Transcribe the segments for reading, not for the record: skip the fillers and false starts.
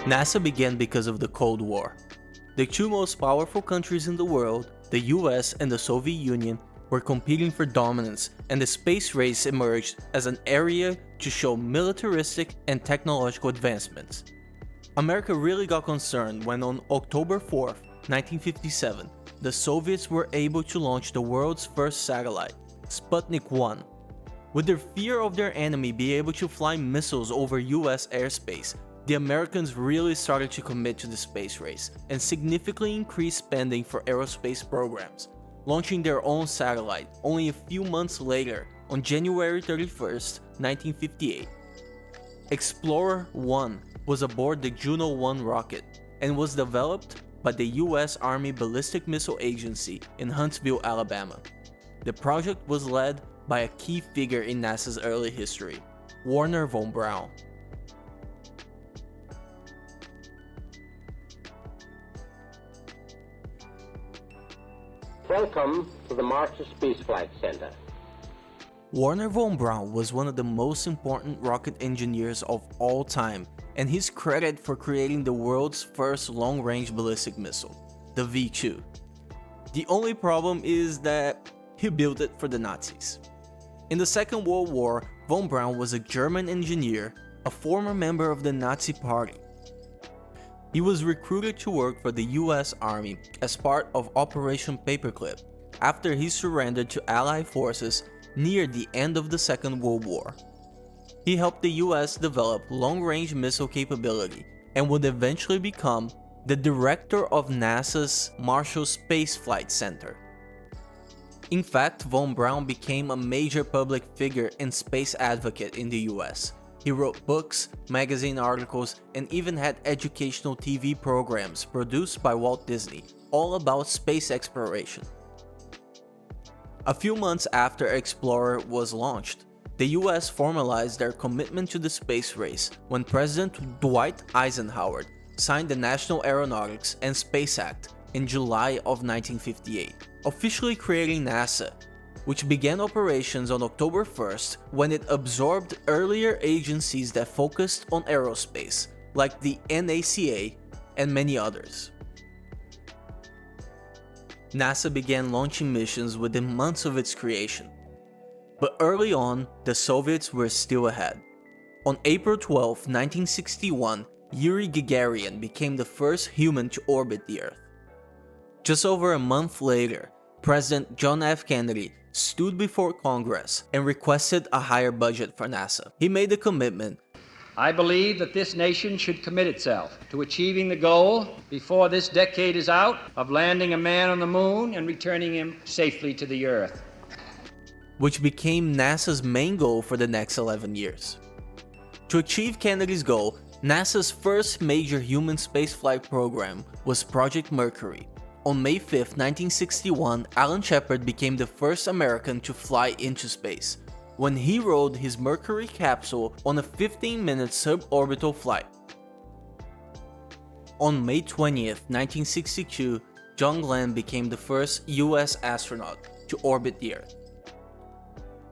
NASA began because of the Cold War. The two most powerful countries in the world, the US and the Soviet Union, were competing for dominance, and the space race emerged as an area to show militaristic and technological advancements. America really got concerned when on October 4, 1957, the Soviets were able to launch the world's first satellite, Sputnik 1. With their fear of their enemy being able to fly missiles over US airspace, the Americans really started to commit to the space race and significantly increased spending for aerospace programs, launching their own satellite only a few months later on January 31, 1958. Explorer 1 was aboard the Juno 1 rocket and was developed by the US Army Ballistic Missile Agency in Huntsville, Alabama. The project was led by a key figure in NASA's early history, Wernher von Braun. Welcome to the Marshall Space Flight Center. Wernher von Braun was one of the most important rocket engineers of all time, and he's credited for creating the world's first long-range ballistic missile, the V-2. The only problem is that he built it for the Nazis. In the Second World War, von Braun was a German engineer, a former member of the Nazi Party. He was recruited to work for the US Army as part of Operation Paperclip after he surrendered to Allied forces near the end of the Second World War. He helped the US develop long-range missile capability and would eventually become the director of NASA's Marshall Space Flight Center. In fact, von Braun became a major public figure and space advocate in the US. He wrote books, magazine articles, and even had educational TV programs produced by Walt Disney, all about space exploration. A few months after Explorer was launched, the US formalized their commitment to the space race when President Dwight Eisenhower signed the National Aeronautics and Space Act in July of 1958, officially creating NASA, which began operations on October 1st when it absorbed earlier agencies that focused on aerospace, like the NACA and many others. NASA began launching missions within months of its creation. But early on, the Soviets were still ahead. On April 12, 1961, Yuri Gagarin became the first human to orbit the Earth. Just over a month later, President John F. Kennedy stood before Congress and requested a higher budget for NASA. He made a commitment. I believe that this nation should commit itself to achieving the goal before this decade is out of landing a man on the moon and returning him safely to the Earth, which became NASA's main goal for the next 11 years. To achieve Kennedy's goal, NASA's first major human spaceflight program was Project Mercury. On May 5, 1961, Alan Shepard became the first American to fly into space, when he rode his Mercury capsule on a 15-minute suborbital flight. On May 20, 1962, John Glenn became the first US astronaut to orbit the Earth.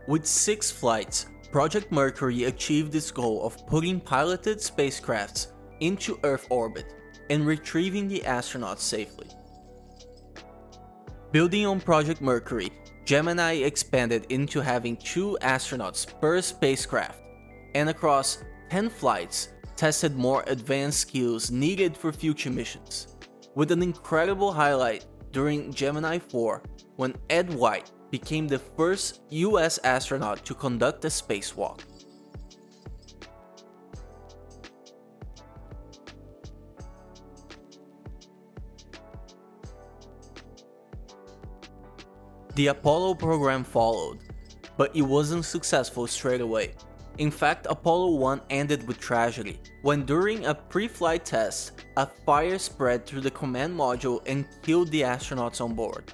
With 6 flights, Project Mercury achieved its goal of putting piloted spacecrafts into Earth orbit and retrieving the astronauts safely. Building on Project Mercury, Gemini expanded into having 2 astronauts per spacecraft, and across 10 flights, tested more advanced skills needed for future missions, with an incredible highlight during Gemini 4 when Ed White became the first US astronaut to conduct a spacewalk. The Apollo program followed, but it wasn't successful straight away. In fact, Apollo 1 ended with tragedy, when during a pre-flight test, a fire spread through the command module and killed the astronauts on board.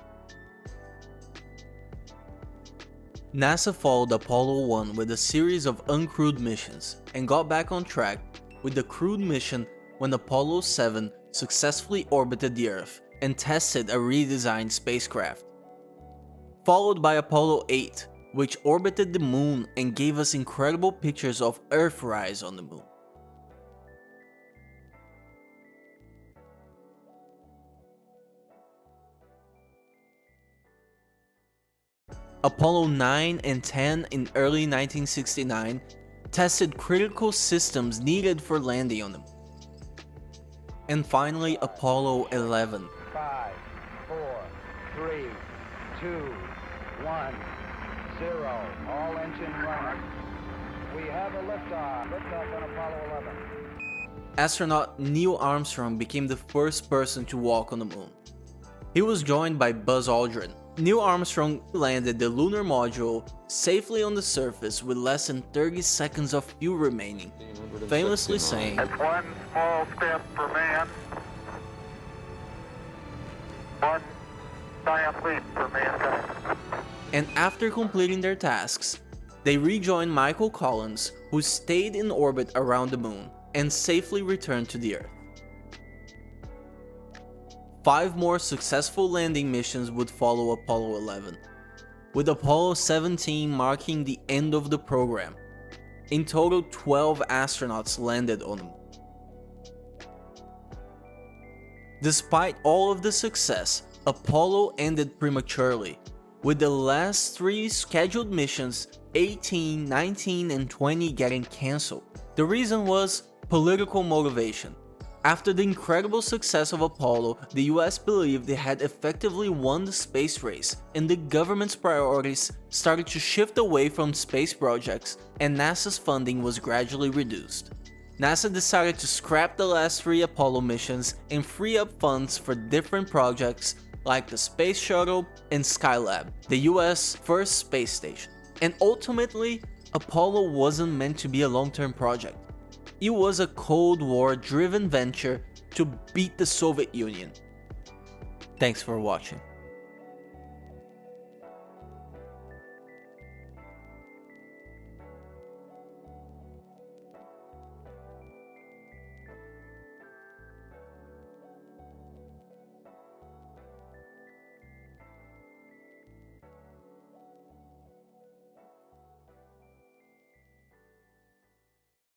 NASA followed Apollo 1 with a series of uncrewed missions, and got back on track with the crewed mission when Apollo 7 successfully orbited the Earth and tested a redesigned spacecraft. Followed by Apollo 8, which orbited the moon and gave us incredible pictures of Earthrise on the moon. Apollo 9 and 10 in early 1969 tested critical systems needed for landing on the moon. And finally, Apollo 11. 5, 4, 3, 2, 1, 0. All engine running. We have a liftoff. Liftoff on Apollo 11. Astronaut Neil Armstrong became the first person to walk on the moon. He was joined by Buzz Aldrin. Neil Armstrong landed the lunar module safely on the surface with less than 30 seconds of fuel remaining, famously saying, "It's one small step for man, one giant leap for mankind." And after completing their tasks, they rejoined Michael Collins, who stayed in orbit around the moon and safely returned to the Earth. 5 more successful landing missions would follow Apollo 11, with Apollo 17 marking the end of the program. In total, 12 astronauts landed on the moon. Despite all of the success, Apollo ended prematurely, with the last 3 scheduled missions, 18, 19, and 20, getting cancelled. The reason was political motivation. After the incredible success of Apollo, the US believed they had effectively won the space race, and the government's priorities started to shift away from space projects, and NASA's funding was gradually reduced. NASA decided to scrap the last 3 Apollo missions and free up funds for different projects like the Space Shuttle and Skylab, the US first space station. And ultimately, Apollo wasn't meant to be a long-term project. It was a Cold War-driven venture to beat the Soviet Union. Thanks for watching.